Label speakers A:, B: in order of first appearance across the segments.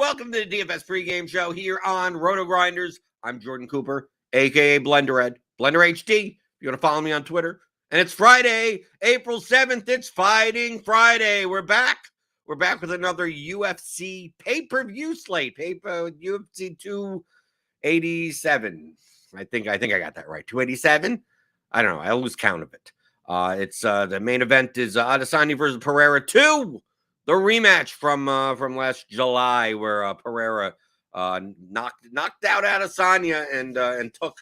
A: Welcome to the DFS pregame show here on RotoGrinders. I'm Jordan Cooper, a.k.a. BlenderEd, Blender HD. You're going to follow me on Twitter. And it's Friday, April 7th. It's Fighting Friday. We're back. We're back with another UFC pay-per-view slate. UFC 287. I think I got that right. 287? I don't know. I lose count of it. It's the main event is Adesanya versus Pereira 2. The rematch from last July, where Pereira knocked out Adesanya and took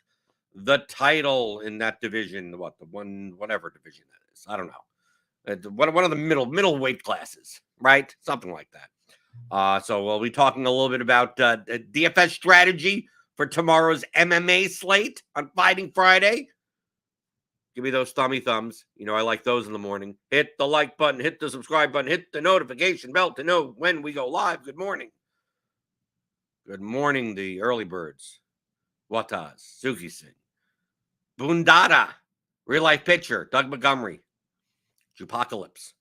A: the title in that division. Whatever division that is, I don't know. One of the middle weight classes, right? Something like that. So we'll be talking a little bit about DFS strategy for tomorrow's MMA slate on Fighting Friday. Give me those thumbs. You know, I like those in the morning. Hit the like button, hit the subscribe button, hit the notification bell to know when we go live. Good morning. Good morning, the early birds. Wataz, Suki Singh, Boondada, real life pitcher, Doug Montgomery, Jupocalypse,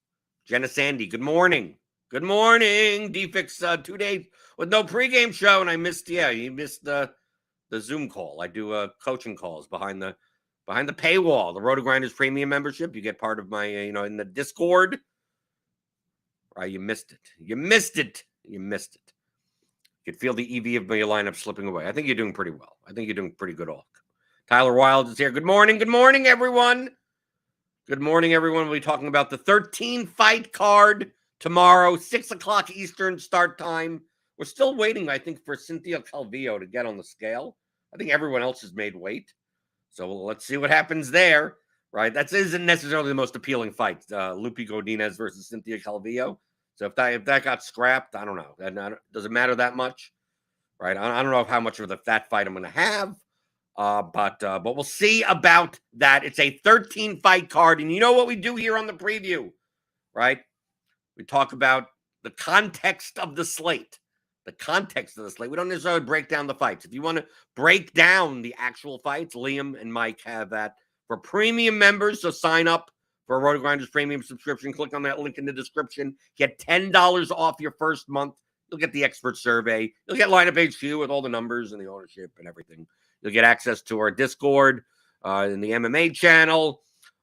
A: Jenna Sandy. Good morning. Good morning. DFix 2 days with no pregame show, and you missed the Zoom call. I do coaching calls behind the paywall, the RotoGrinders premium membership. You get part of my, in the Discord. Right, you missed it. You could feel the EV of your lineup slipping away. I think you're doing pretty well. I think you're doing pretty good. All. Tyler Wilde is here. Good morning. Good morning, everyone. Good morning, everyone. We'll be talking about the 13-fight card tomorrow, 6 o'clock Eastern start time. We're still waiting, I think, for Cynthia Calvillo to get on the scale. I think everyone else has made weight. So let's see what happens there, right? That isn't necessarily the most appealing fight, Lupi Godinez versus Cynthia Calvillo. So if that got scrapped, I don't know. Does it matter that much, right? I don't know how much of that fight I'm going to have, but we'll see about that. It's a 13-fight card, and you know what we do here on the preview, right? We talk about the context of the slate. The context of the slate. We don't necessarily break down the fights. If you want to break down the actual fights, Liam and Mike have that for premium members. So sign up for a RotoGrinders premium subscription. Click on that link in the description. Get $10 off your first month. You'll get the expert survey. You'll get Lineup HQ with all the numbers and the ownership and everything. You'll get access to our Discord in the MMA channel.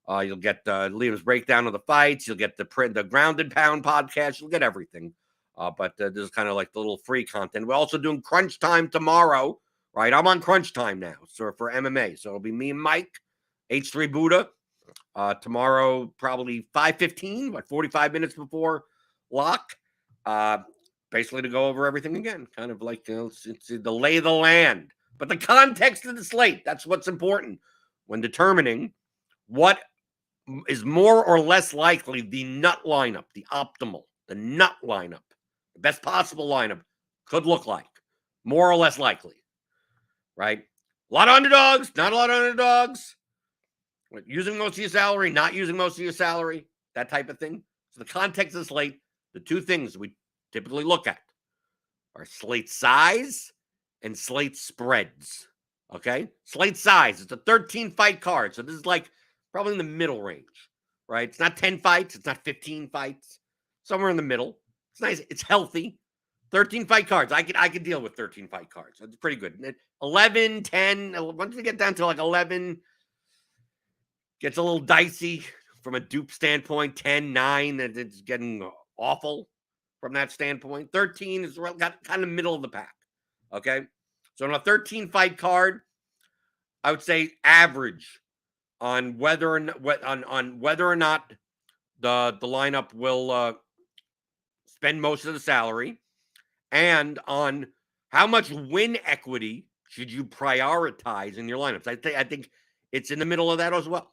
A: You'll get Liam's breakdown of the fights. You'll get the Grounded Pound podcast. You'll get everything. But this is kind of like the little free content. We're also doing Crunch Time tomorrow, right? I'm on Crunch Time now, so for MMA. So it'll be me and Mike, H3 Buddha. Tomorrow, probably 5:15, 45 minutes before lock. Basically to go over everything again. Kind of like, it's the lay of the land. But the context of the slate, that's what's important when determining what is more or less likely the nut lineup, the optimal, the nut lineup. The best possible lineup could look like, more or less likely, right? A lot of underdogs, not a lot of underdogs. Using most of your salary, not using most of your salary, that type of thing. So the context of the slate, the two things we typically look at are slate size and slate spreads, okay? Slate size, it's a 13-fight card. So this is like probably in the middle range, right? It's not 10 fights. It's not 15 fights. Somewhere in the middle. It's nice. It's healthy. 13-fight cards. I could deal with 13-fight cards. It's pretty good. 11, 10. Once we get down to like 11, gets a little dicey from a dupe standpoint. 10, 9, and it's getting awful from that standpoint. 13 is got kind of middle of the pack. Okay? So on a 13-fight card, I would say average on whether or not the lineup will spend most of the salary, and on how much win equity should you prioritize in your lineups. I think it's in the middle of that as well,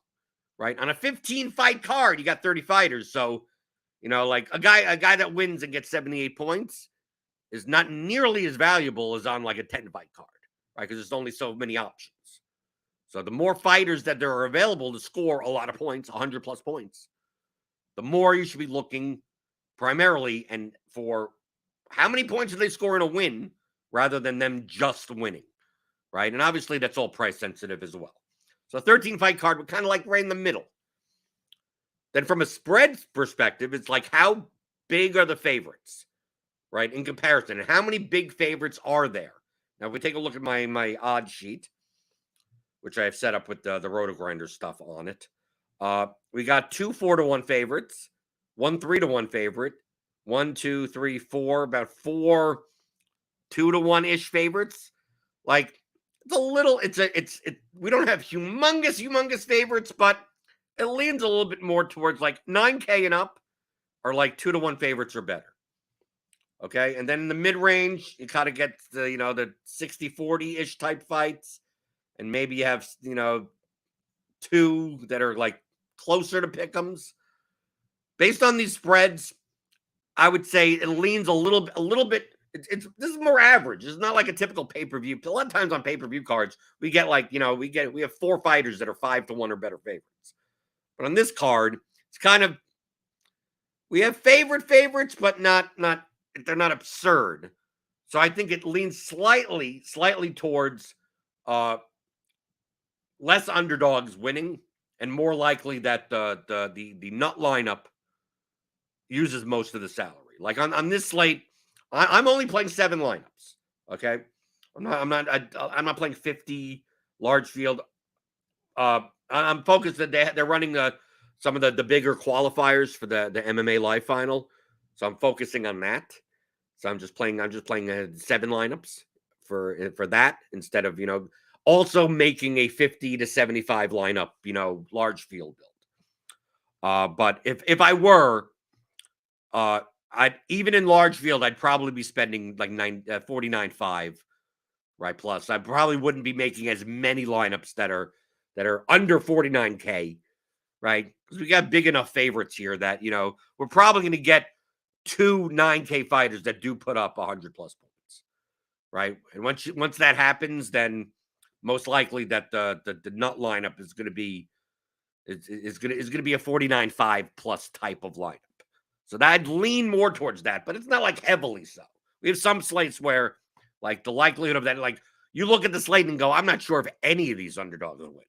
A: right? On a 15-fight card, you got 30 fighters, so like a guy that wins and gets 78 points is not nearly as valuable as on like a 10-fight card, right? Because there's only so many options. So the more fighters that there are available to score a lot of points, 100 plus points, the more you should be looking primarily and for how many points do they score in a win rather than them just winning, right? And obviously that's all price sensitive as well. So a 13-fight card, we're kind of like right in the middle. Then from a spread perspective, it's like how big are the favorites? right, in comparison. And how many big favorites are there? Now, if we take a look at my odds sheet, which I have set up with the RotoGrinders stuff on it, we got 2 4-to-1 favorites, 1 3-to-1 favorite, 1, 2, 3, 4, about 4 2-to-1-ish favorites. Like, it's a little, we don't have humongous favorites, but it leans a little bit more towards like 9K and up, or like 2-to-1 favorites or better. Okay. And then in the mid range, you kind of get the, the 60-40-ish type fights. And maybe you have, 2 that are like closer to pick'ems. Based on these spreads, I would say it leans a little bit. This is more average. It's not like a typical pay-per-view. A lot of times on pay-per-view cards, we get like, we have 4 fighters that are 5-to-1 or better favorites. But on this card, it's kind of, we have favorites, but they're not absurd. So I think it leans slightly towards less underdogs winning, and more likely that the nut lineup uses most of the salary. Like on this slate, I'm only playing 7 lineups. Okay, I'm not playing 50 large field. I'm focused that they're running some of the bigger qualifiers for the MMA live final, so I'm focusing on that. So I'm just playing 7 lineups for that, instead of also making a 50 to 75 lineup large field build. But if I were, I'd, even in large field, I'd probably be spending like 49.5, right? Plus, I probably wouldn't be making as many lineups that are under 49K, right? Because we got big enough favorites here that we're probably going to get 2 9K fighters that do put up 100 plus points, right? And once that happens, then most likely that the nut lineup is going to be is going to be a 49.5 plus type of lineup. So I'd lean more towards that, but it's not like heavily so. We have some slates where, like, the likelihood of that, like, you look at the slate and go, I'm not sure if any of these underdogs will win,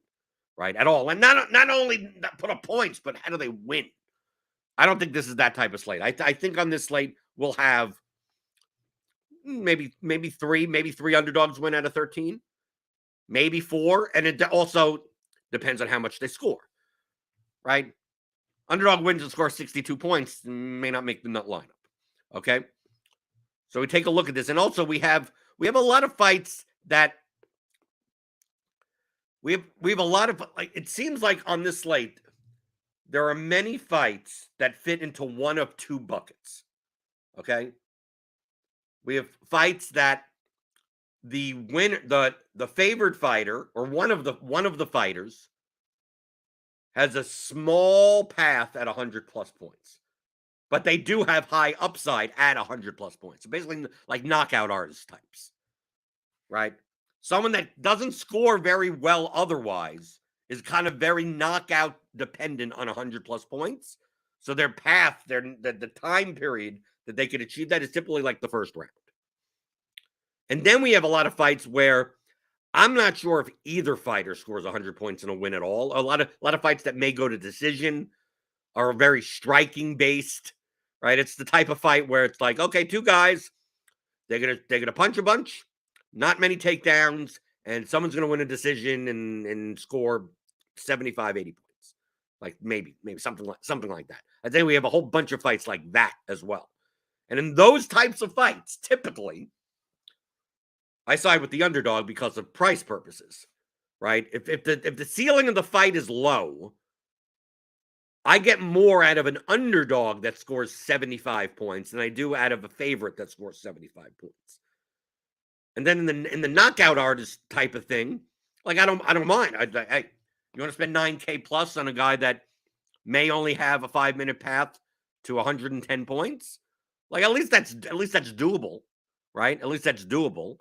A: right, at all. And not only put up points, but how do they win? I don't think this is that type of slate. I think on this slate we'll have maybe 3 underdogs win out of 13, maybe 4, and it also depends on how much they score, right? Underdog wins and scores 62 points, may not make the nut lineup. Okay, so we take a look at this, and also we have a lot of fights that we have a lot of, like, it seems like on this slate there are many fights that fit into one of 2 buckets. Okay, we have fights that the favored fighter, or one of the fighters, has a small path at 100 plus points, but they do have high upside at 100 plus points. So basically, like knockout artist types, right? Someone that doesn't score very well otherwise is kind of very knockout dependent on 100 plus points. So their path, the time period that they could achieve that is typically like the first round. And then we have a lot of fights where I'm not sure if either fighter scores 100 points in a win at all. A lot of fights that may go to decision are very striking based, right? It's the type of fight where it's like, okay, 2 guys, they're gonna punch a bunch, not many takedowns, and someone's gonna win a decision and score 75, 80 points. Like maybe something like that. I think we have a whole bunch of fights like that as well. And in those types of fights, typically, I side with the underdog because of price purposes, right? If the ceiling of the fight is low, I get more out of an underdog that scores 75 points than I do out of a favorite that scores 75 points. And then in the knockout artist type of thing, like I don't mind. Hey, you want to spend 9K plus on a guy that may only have a 5-minute path to 110 points? Like at least that's doable, right? At least that's doable.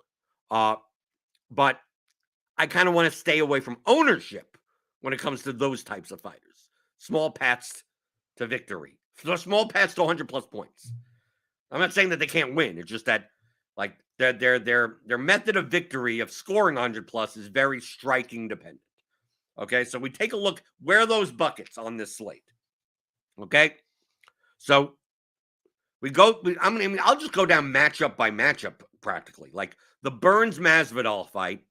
A: But I kind of want to stay away from ownership when it comes to those types of fighters. Small paths to victory. So small paths to 100 plus points. I'm not saying that they can't win. It's just that, like, their method of victory of scoring 100 plus is very striking dependent. Okay, so we take a look, where are those buckets on this slate? Okay, so I'll just go down matchup by matchup practically. Like the Burns Masvidal fight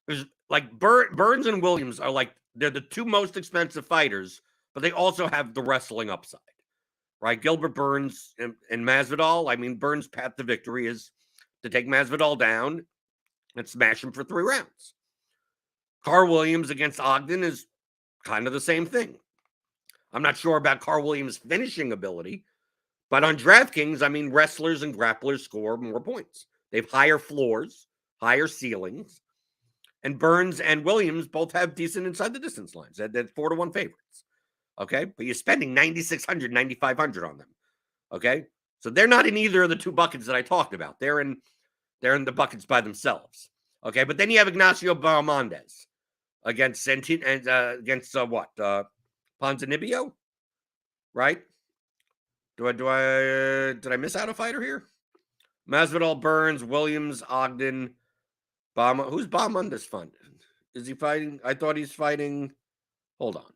A: is like Burns and Williams are like they're the two most expensive fighters, but they also have the wrestling upside, right? Gilbert Burns and Masvidal. I mean, Burns' path to victory is to take Masvidal down and smash him for 3 rounds. Carl Williams against Ogden is kind of the same thing. I'm not sure about Carl Williams' finishing ability, but on DraftKings, I mean, wrestlers and grapplers score more points. They have higher floors, higher ceilings, and Burns and Williams both have decent inside the distance lines. They're 4-1 favorites. Okay, but you're spending $9,600, $9,500 on them. Okay, so they're not in either of the 2 buckets that I talked about. They're in the buckets by themselves. Okay, but then you have Ignacio Barramondez against Ponzinibbio, right? Did I miss out a fighter here? Masvidal, Burns, Williams, Ogden, who's Barramondez fighting? Is he fighting? I thought he's fighting. Hold on.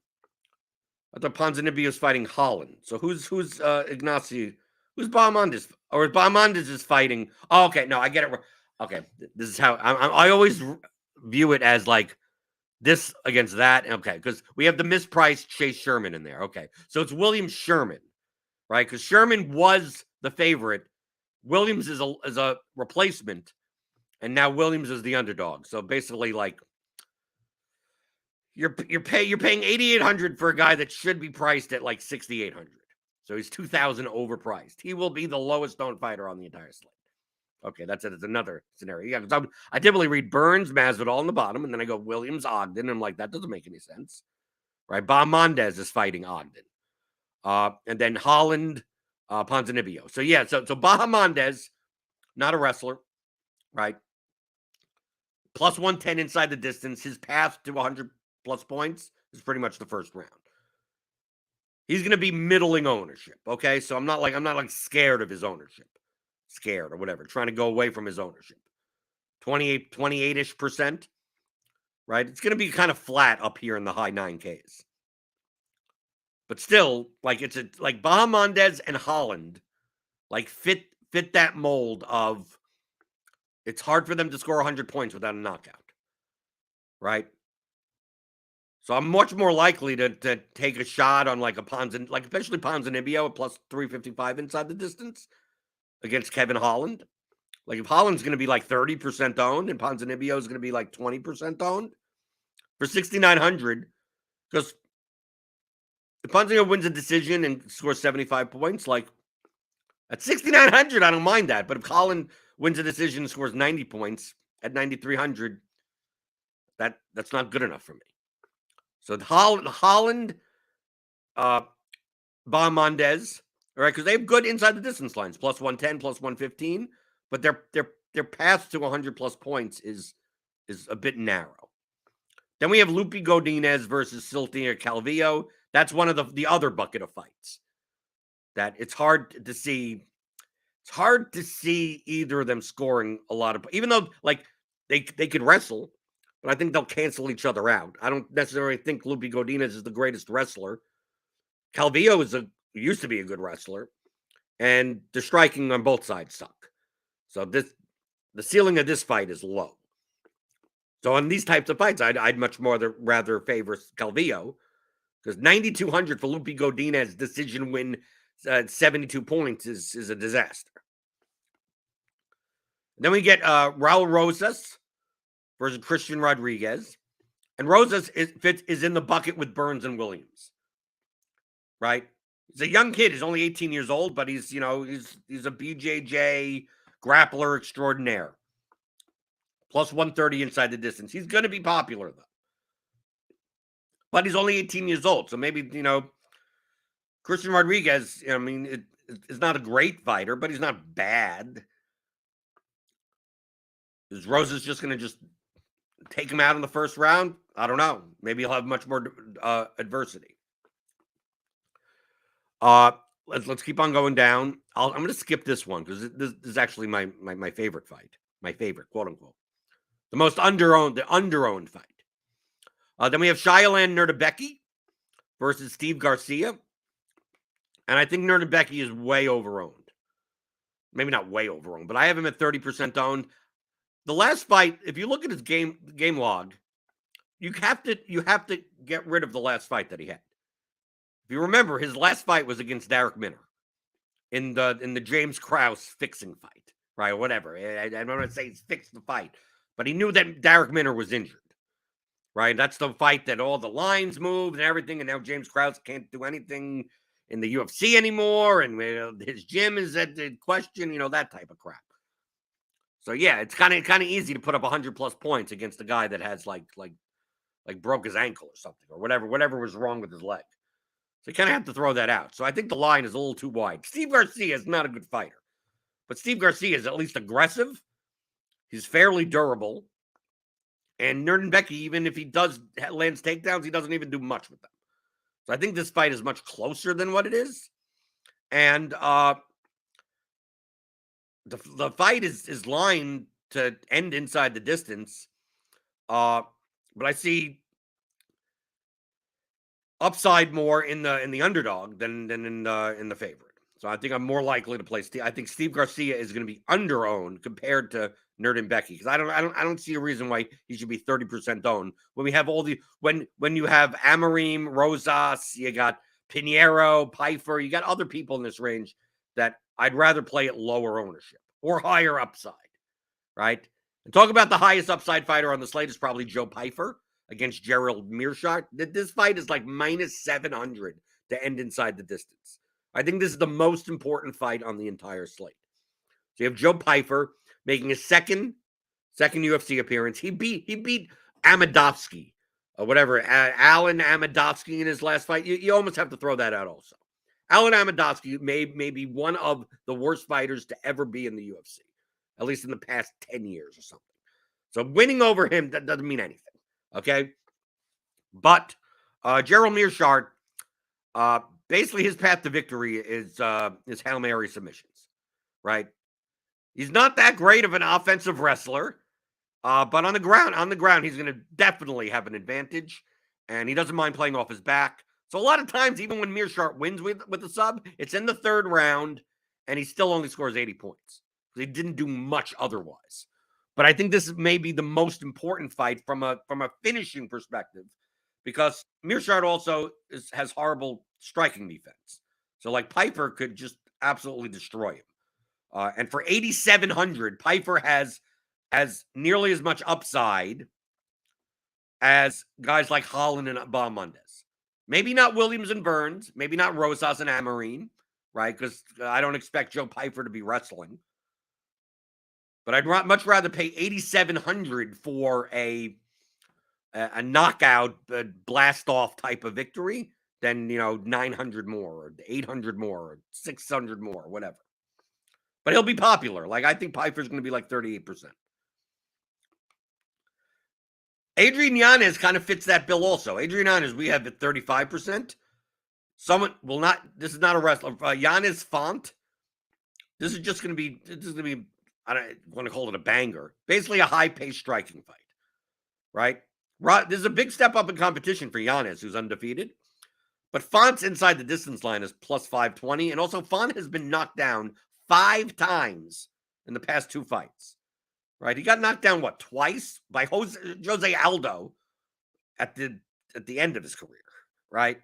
A: I thought Ponzinibbio is fighting Holland. So who's Ignacio? Who's Barramondez? Or Barramondez is fighting? Oh, okay. No, I get it. Okay, this is how I always view it as like this against that. Okay, because we have the mispriced Chase Sherman in there. Okay, so it's Williams Sherman, right? Because Sherman was the favorite. Williams is a replacement, and now Williams is the underdog. So basically, like you're paying $8,800 for a guy that should be priced at like $6,800. So he's $2,000 overpriced. He will be the lowest owned fighter on the entire slate. Okay, that's it. It's another scenario. Yeah, I typically read Burns, Masvidal on the bottom, and then I go Williams, Ogden. And I'm like, that doesn't make any sense, right? Barramondez is fighting Ogden, and then Holland, Ponzinibbio. So yeah, so Barramondez, not a wrestler, right? Plus 110 inside the distance. His path to 100 plus points is pretty much the first round. He's going to be middling ownership. Okay, so I'm not like scared of his ownership. Scared or whatever, trying to go away from his ownership. 28-ish%, right? It's going to be kind of flat up here in the high 9Ks. But still, like like Barramondez and Holland, like fit that mold of it's hard for them to score 100 points without a knockout, right? So I'm much more likely to take a shot on like especially Ponzinibbio at plus 355 inside the distance against Kevin Holland. Like if Holland's going to be like 30% owned and Ponzinibbio is going to be like 20% owned for 6,900, because if Ponzinibbio wins a decision and scores 75 points, like at 6,900, I don't mind that. But if Holland wins a decision and scores 90 points at 9,300, that's not good enough for me. So Holland, Barramondez, all right, because they have good inside the distance lines, plus 110, plus 115, but their path to 100 plus points is a bit narrow. Then we have Lupi Godinez versus Silvio Calvillo. That's one of the other bucket of fights that it's hard to see. It's hard to see either of them scoring a lot of, even though like they could wrestle, but I think they'll cancel each other out. I don't necessarily think Lupi Godinez is the greatest wrestler. Calvillo used to be a good wrestler, and the striking on both sides suck. So the ceiling of this fight is low. So on these types of fights, I'd much more rather favor Calvillo, because 9,200 for Lupi Godinez decision win, 72 points is a disaster. Then we get Raul Rosas versus Christian Rodriguez, and Rosas is in the bucket with Burns and Williams, right? He's a young kid. He's only 18 years old, but he's a BJJ grappler extraordinaire. Plus 130 inside the distance. He's going to be popular, though. But he's only 18 years old. So maybe, Christian Rodriguez, I mean, is not a great fighter, but he's not bad. Is Rosas just going to just take him out in the first round? I don't know. Maybe he'll have much more adversity. Let's keep on going down. I'm going to skip this one because this is actually my favorite fight. My favorite, quote unquote. The most underowned fight. Then we have Shailan Nurdebeki versus Steve Garcia. And I think Becky is way overowned. Maybe not way overowned, but I have him at 30% owned. The last fight, if you look at his game log, you have to get rid of the last fight that he had. If you remember, his last fight was against Darrick Minner in the James Krause fixing fight, right? Or whatever. I don't want to say he's fixed the fight, but he knew that Darrick Minner was injured, right? That's the fight that all the lines moved and everything, and now James Krause can't do anything in the UFC anymore, and his gym is at question, that type of crap. So yeah, it's kind of easy to put up 100+ points against a guy that has like broke his ankle or something, or whatever was wrong with his leg. So you kind of have to throw that out. So I think the line is a little too wide. Steve Garcia is not a good fighter, but Steve Garcia is at least aggressive. He's fairly durable. And Becky, even if he lands takedowns, he doesn't even do much with them. So I think this fight is much closer than what it is. And the fight is lined to end inside the distance. But I see upside more in the underdog than in the favorite. So I think I'm more likely to play Steve. I think Steve Garcia is going to be underowned compared to Becky, because I don't see a reason why he should be 30% owned when we have all the when you have Amorim, Rosas, you got Pinheiro, Pfeiffer, you got other people in this range that I'd rather play at lower ownership or higher upside, right? And talk about the highest upside fighter on the slate is probably Joe Pfeiffer against Gerald Mearshart. This fight is like -700 to end inside the distance. I think this is the most important fight on the entire slate. So you have Joe Pfeiffer making his second UFC appearance. He beat Mma Dfs, or whatever, Alan Mma Dfs in his last fight. You almost have to throw that out also. Alan Mma Dfs may be one of the worst fighters to ever be in the UFC, at least in the past 10 years or something. So winning over him, that doesn't mean anything, okay? But Gerald Mearshart, basically his path to victory is Hail Mary submissions, right? He's not that great of an offensive wrestler, but on the ground, he's going to definitely have an advantage, and he doesn't mind playing off his back. So a lot of times, even when Mearshart wins with the sub, it's in the third round, and he still only scores 80 points. He didn't do much otherwise. But I think this is maybe the most important fight from a finishing perspective, because Mearshart also has horrible striking defense. So like Pfeiffer could just absolutely destroy him. And for 8,700, Pfeiffer has nearly as much upside as guys like Holland and Bahamondes. Maybe not Williams and Burns. Maybe not Rosas and Amorim, right? Because I don't expect Joe Pfeiffer to be wrestling. But I'd much rather pay 8,700 for a knockout, blast-off type of victory than, 900 more or 800 more or 600 more, whatever. But he'll be popular. Like, I think Pfeiffer's going to be like 38%. Adrian Yanez kind of fits that bill also. Adrian Yanez, we have at 35%. Someone will not, this is not a wrestler. Yanez Font, this is going to be, I don't want to call it a banger. Basically a high-paced striking fight, right? This is a big step up in competition for Yanez, who's undefeated. But Font's inside the distance line is plus 520. And also, Font has been knocked down 5 times in the past 2 fights, right? He got knocked down, twice by Jose Aldo at the end of his career, right?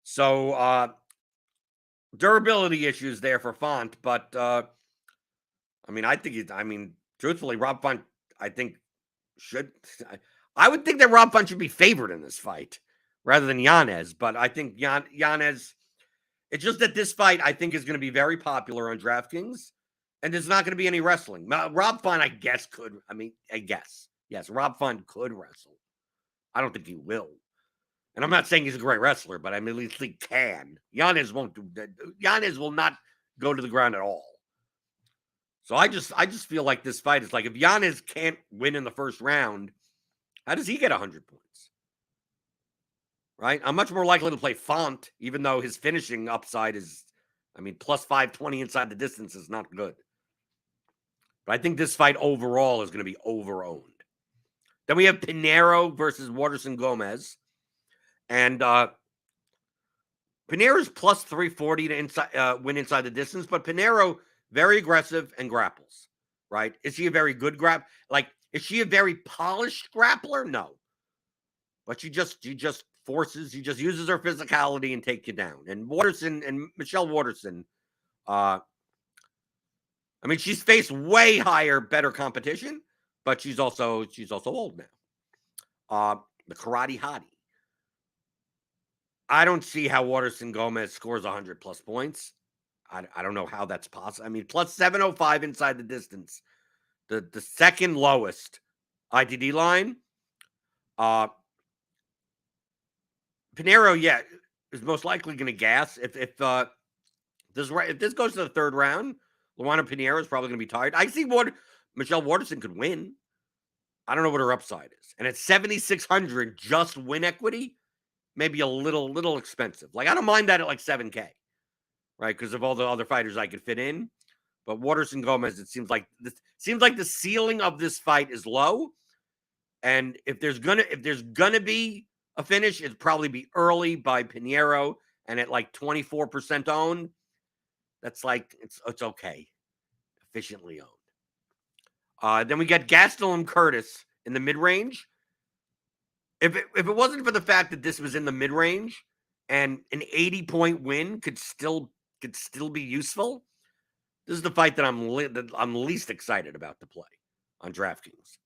A: So durability issues there for Font, but truthfully, Rob Font, I would think that Rob Font should be favored in this fight rather than Yanez, but I think Yanez, it's just that this fight, I think, is going to be very popular on DraftKings, and there's not going to be any wrestling. Rob Font, I guess, could. Yes, Rob Font could wrestle. I don't think he will. And I'm not saying he's a great wrestler, but at least he can. Yanez won't do that. Yanez will not go to the ground at all. So I just feel like this fight is like, if Yanez can't win in the first round, how does he get 100 points? Right? I'm much more likely to play Font, even though his finishing upside is, plus 520 inside the distance is not good. But I think this fight overall is going to be overowned. Then we have Pinheiro versus Waterson Gomez. And Pinero's plus 340 to win inside the distance, but Pinero, very aggressive and grapples, right? Is she a very good is she a very polished grappler? No. But she just uses her physicality and take you down. And Michelle Waterson, I mean, she's faced way higher, better competition, but she's also old now. The karate hottie. I don't see how Waterson Gomez scores 100 plus points. I don't know how that's possible. I mean, plus 705 inside the distance, the second lowest ITD line. Pinero, yeah, is most likely going to gas if this goes to the third round. Luana Pinero is probably going to be tired. I see Michelle Waterson could win. I don't know what her upside is, and at 7,600 just win equity, maybe a little expensive. Like I don't mind that at like 7K, right? Because of all the other fighters I could fit in. But Waterson Gomez, it seems like the ceiling of this fight is low, and if there's gonna be a finish, it'd probably be early by Pinero, and at like 24% owned. That's like it's okay, efficiently owned. Then we get Gastelum Curtis in the mid range. If it wasn't for the fact that this was in the mid range and an 80-point win could still be useful, this is the fight that I'm least excited about to play on DraftKings.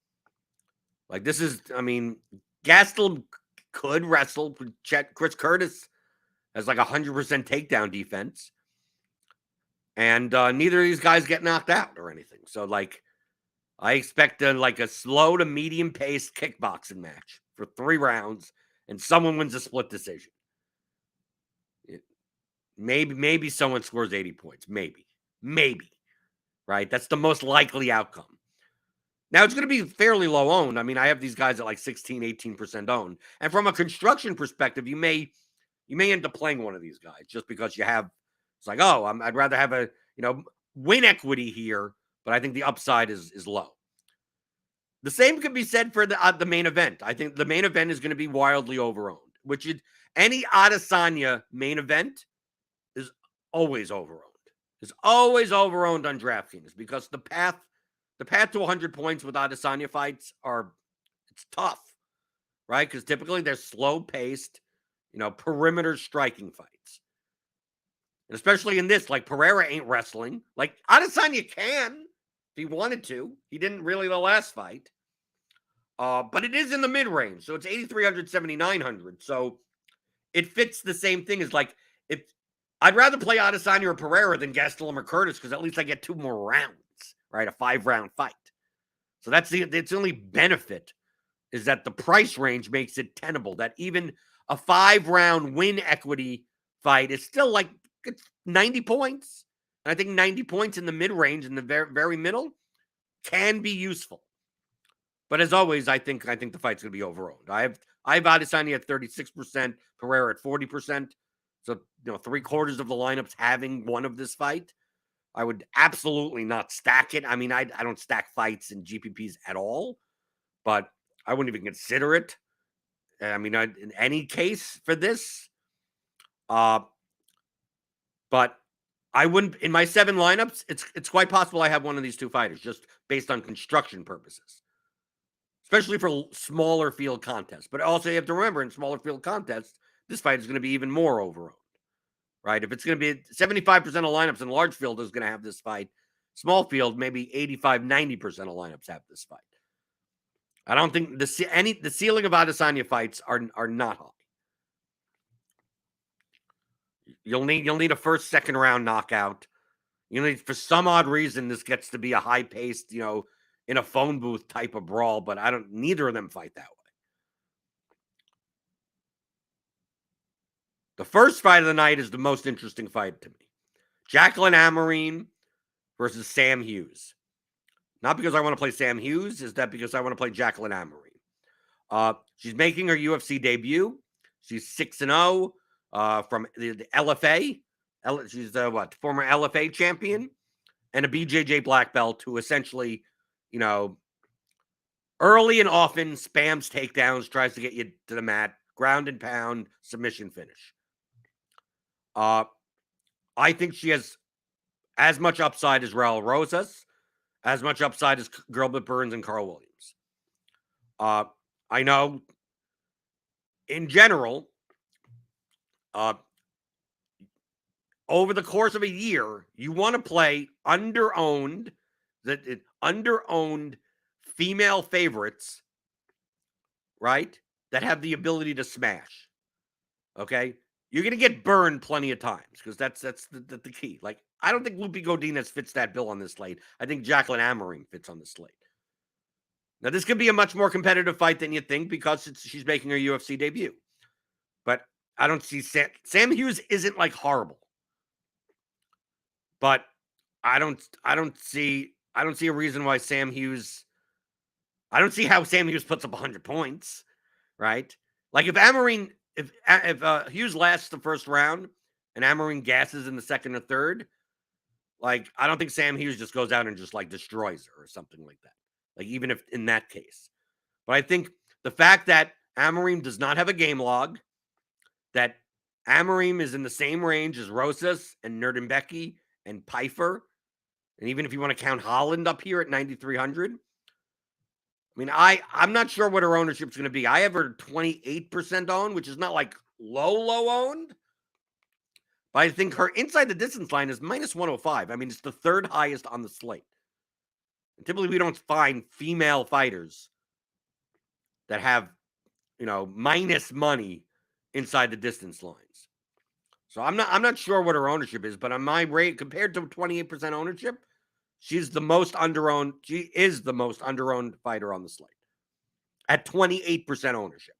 A: Like this is, I mean, Gastelum could wrestle. Chris Curtis has like 100% takedown defense, and neither of these guys get knocked out or anything. So like, I expect a slow to medium paced kickboxing match for 3 rounds, and someone wins a split decision. Maybe someone scores 80 points. Maybe, right? That's the most likely outcome. Now, it's going to be fairly low owned. I mean, I have these guys at like 16, 18% owned. And from a construction perspective, you may end up playing one of these guys just because it's like, oh, I'd rather have a, win equity here, but I think the upside is low. The same could be said for the main event. I think the main event is going to be wildly overowned, which is any Adesanya main event is always overowned. Is always overowned on DraftKings because the path to 100 points with Adesanya fights it's tough, right? Because typically they're slow-paced, perimeter striking fights. And especially in this, like Pereira ain't wrestling. Like Adesanya can if he wanted to. He didn't really the last fight. But it is in the mid-range, so it's 8,300, 7,900. So it fits the same thing as like if I'd rather play Adesanya or Pereira than Gastelum or Curtis because at least I get 2 more rounds, right? A 5-round fight. So that's the only benefit is that the price range makes it tenable. That even a 5-round win equity fight is still like it's 90 points. And I think 90 points in the mid-range, in the very, very middle, can be useful. But as always, I think the fight's going to be overowned. I have Adesanya at 36%, Pereira at 40%. So, 3/4 of the lineups having one of this fight. I would absolutely not stack it. I mean, I don't stack fights in GPPs at all, but I wouldn't even consider it. I mean, in any case for this. But I wouldn't, in my 7 lineups, it's quite possible I have one of these 2 fighters just based on construction purposes, especially for smaller field contests. But also you have to remember in smaller field contests, this fight is going to be even more overowned, right? If it's going to be 75% of lineups in large field is going to have this fight, small field, maybe 85, 90% of lineups have this fight. I don't think the ceiling of Adesanya fights are not high. You'll need a first, second round knockout. For some odd reason, this gets to be a high paced, in a phone booth type of brawl, but neither of them fight that way. The first fight of the night is the most interesting fight to me. Jacqueline Amarine versus Sam Hughes. Not because I want to play Sam Hughes, is that because I want to play Jacqueline Amarine. She's making her UFC debut. She's 6-0 from the LFA. She's the former LFA champion and a BJJ black belt who essentially, early and often spams takedowns, tries to get you to the mat, ground and pound, submission finish. I think she has as much upside as Raul Rosas, as much upside as Gilbert Burns and Carl Williams. I know in general, over the course of a year, you want to play underowned female favorites, right? That have the ability to smash. Okay, you're gonna get burned plenty of times because that's the key. Like, I don't think Lupi Godinez fits that bill on this slate. I think Jacqueline Amorim fits on this slate. Now, this could be a much more competitive fight than you think because she's making her UFC debut. But I don't see Sam Hughes isn't like horrible. But I don't see a reason why Sam Hughes. I don't see how Sam Hughes puts up 100 points, right? Like if Hughes lasts the first round and Amorim gasses in the second or third, like I don't think Sam Hughes just goes out and just like destroys her or something like that. Like even if in that case, but I think the fact that Amorim does not have a game log, that Amorim is in the same range as Rosas and Nerdenbecky and Pfeiffer, and even if you want to count Holland up here at 9,300, I mean, I'm not sure what her ownership is going to be. I have her 28% owned, which is not like low owned. But I think her inside the distance line is minus 105. I mean, it's the third highest on the slate. And typically, we don't find female fighters that have, minus money inside the distance lines. So I'm not sure what her ownership is, but on my rate, compared to 28% ownership, she's the most underowned. She is the most underowned fighter on the slate at 28% ownership.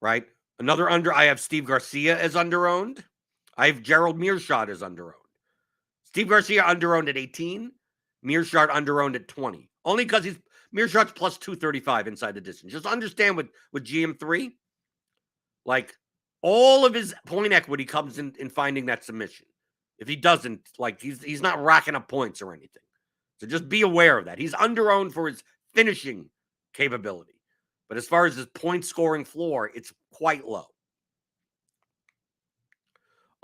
A: Right? Another I have Steve Garcia as underowned. I have Gerald Mearshot as underowned. Steve Garcia underowned at 18. Mearshot underowned at 20. Only because Mearshot's plus 235 inside the distance. Just understand with GM3, like all of his point equity comes in finding that submission. If he doesn't, like he's not racking up points or anything. So just be aware of that. He's underowned for his finishing capability. But as far as his point scoring floor, it's quite low.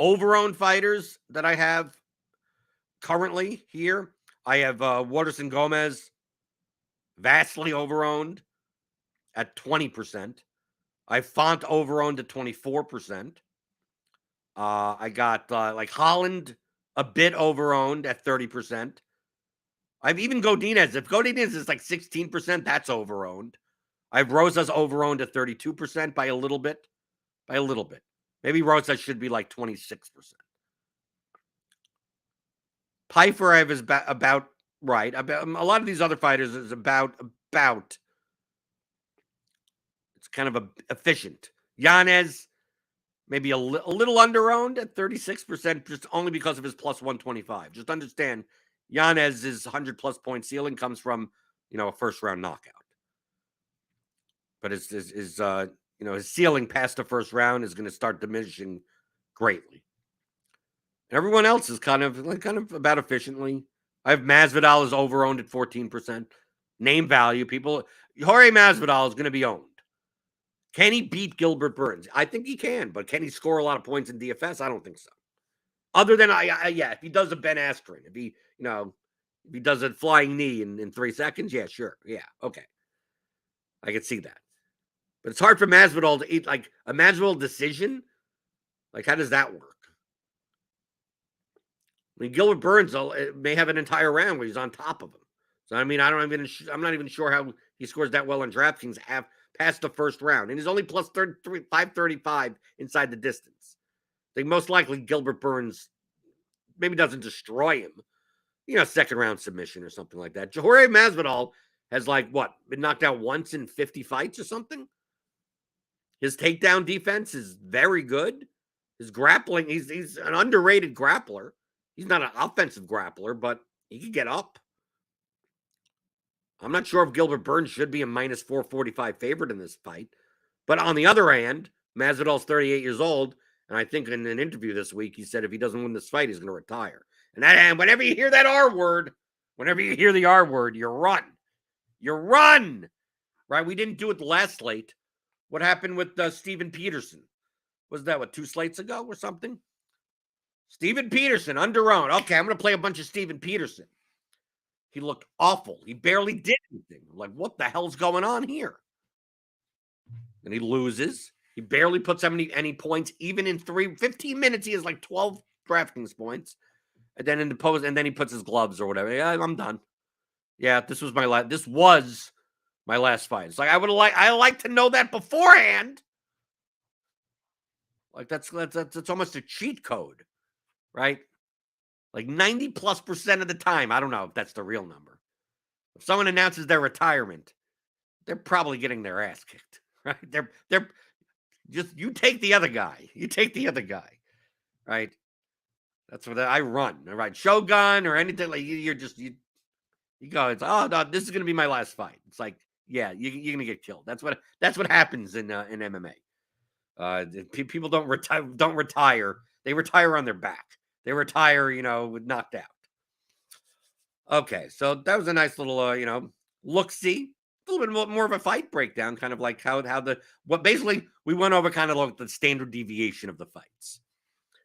A: Overowned fighters that I have currently here, I have Waterson Gomez, vastly overowned at 20%. I have Font overowned at 24%. I got like Holland a bit overowned at 30%. I've even Godinez. If Godinez is like 16%, that's overowned. I have Rosas overowned at 32% by a little bit. Maybe Rosas should be like 26%. Pfeiffer I have is about right. About a lot of these other fighters is about it's kind of efficient. Yanez maybe a little underowned at 36%, just only because of his plus 125. Just understand, Yanez's 100+ point ceiling comes from a first round knockout. But his ceiling past the first round is going to start diminishing greatly. Everyone else is kind of about efficiently. I have Masvidal is overowned at 14%. Name value, Jorge Masvidal is going to be owned. Can he beat Gilbert Burns? I think he can, but can he score a lot of points in DFS? I don't think so. Other than if he does a Ben Askren, if he does a flying knee in 3 seconds, yeah, sure, yeah, okay, I can see that. But it's hard for Masvidal to eat like a Masvidal decision. Like, how does that work? I mean, Gilbert Burns may have an entire round where he's on top of him. So I mean, I'm not even sure how he scores that well in DraftKings past the first round, and he's only plus 535 inside the distance. I think most likely Gilbert Burns maybe doesn't destroy him, second round submission or something like that. Jorge Masvidal has been knocked out once in 50 fights or something. His takedown defense is very good. His grappling, he's an underrated grappler. He's not an offensive grappler, but he can get up. I'm not sure if Gilbert Burns should be a minus 445 favorite in this fight. But on the other hand, Masvidal's 38 years old, and I think in an interview this week, he said if he doesn't win this fight, he's going to retire. And whenever you hear that R word, whenever you hear the R word, you run. You run! Right? We didn't do it the last slate. What happened with Steven Peterson? Was that, what, 2 slates ago or something? Steven Peterson, underowned. Okay, I'm going to play a bunch of Steven Peterson. He looked awful. He barely did anything. I'm like, what the hell's going on here? And he loses. He barely puts any points. Even in 15 minutes, he has like 12 DraftKings points. And then in the post, and then he puts his gloves or whatever. Yeah, I'm done. Yeah, this was my last fight. It's like I like to know that beforehand. Like that's almost a cheat code, right? Like 90+% of the time. I don't know if that's the real number. If someone announces their retirement, they're probably getting their ass kicked, right? They're just, you take the other guy. You take the other guy, right? That's what I run, right? Shogun or anything like you go. It's, oh no, this is gonna be my last fight. It's like, yeah, you're gonna get killed. That's what happens in MMA. People don't retire. They retire on their back. They retire, knocked out. Okay, so that was a nice little, look-see. A little bit more of a fight breakdown, kind of like basically we went over kind of like the standard deviation of the fights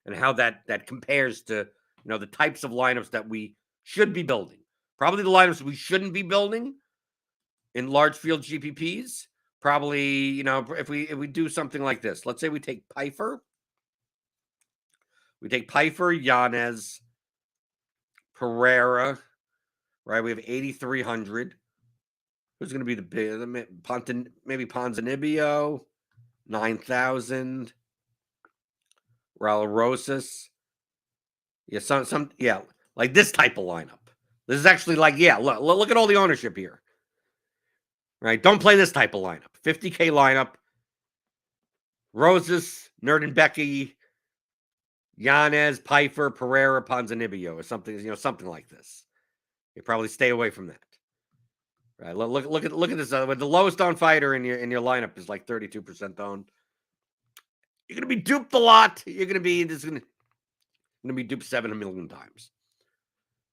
A: and how that compares to, the types of lineups that we should be building. Probably the lineups we shouldn't be building in large field GPPs. Probably, if we do something like this, let's say we take Pfeiffer. We take Pfeiffer, Yanez, Pereira, right? We have 8,300. Who's going to be the big? Maybe Ponzinibbio, 9,000. Raul Rosas. Yeah, like this type of lineup. This is actually like, yeah, look at all the ownership here. Right? Don't play this type of lineup. 50K lineup. Rosas, Nerdenbecky, Yanez, Pfeiffer, Pereira, Ponzinibbio, or something, something like this. You probably stay away from that. Right? Look at this. With the lowest owned fighter in your lineup is like 32% owned. You're gonna be duped a lot. You're gonna be duped 7 million times.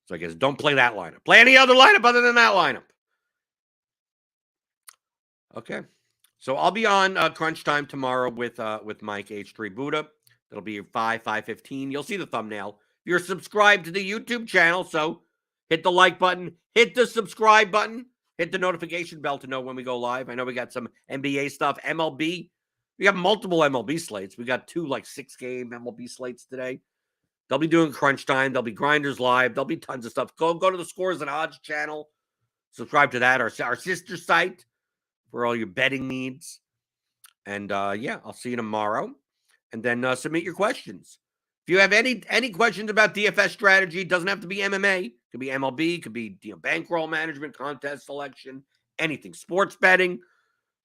A: So I guess don't play that lineup. Play any other lineup other than that lineup. Okay. So I'll be on Crunch Time tomorrow with Mike H3 Buddha. That'll be 5:15. You'll see the thumbnail. If you're subscribed to the YouTube channel, so hit the like button, hit the subscribe button, hit the notification bell to know when we go live. I know we got some NBA stuff, MLB. We got multiple MLB slates. We got 2 like 6-game MLB slates today. They'll be doing Crunch Time. There'll be Grinders Live. There'll be tons of stuff. Go to the Scores and Odds channel. Subscribe to that, our sister site for all your betting needs. And yeah, I'll see you tomorrow. And then submit your questions. If you have any questions about DFS strategy, it doesn't have to be MMA. It could be MLB. It could be bankroll management, contest selection, anything. Sports betting,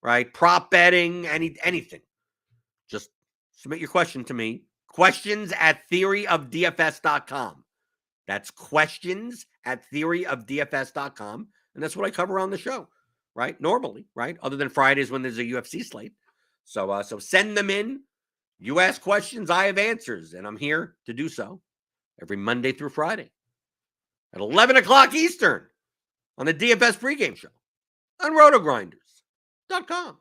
A: right? Prop betting, anything. Just submit your question to me. Questions@theoryofdfs.com. That's questions@theoryofdfs.com. And that's what I cover on the show, right? Normally, right? Other than Fridays when there's a UFC slate. So send them in. You ask questions, I have answers, and I'm here to do so every Monday through Friday at 11 o'clock Eastern on the DFS pregame show on RotoGrinders.com.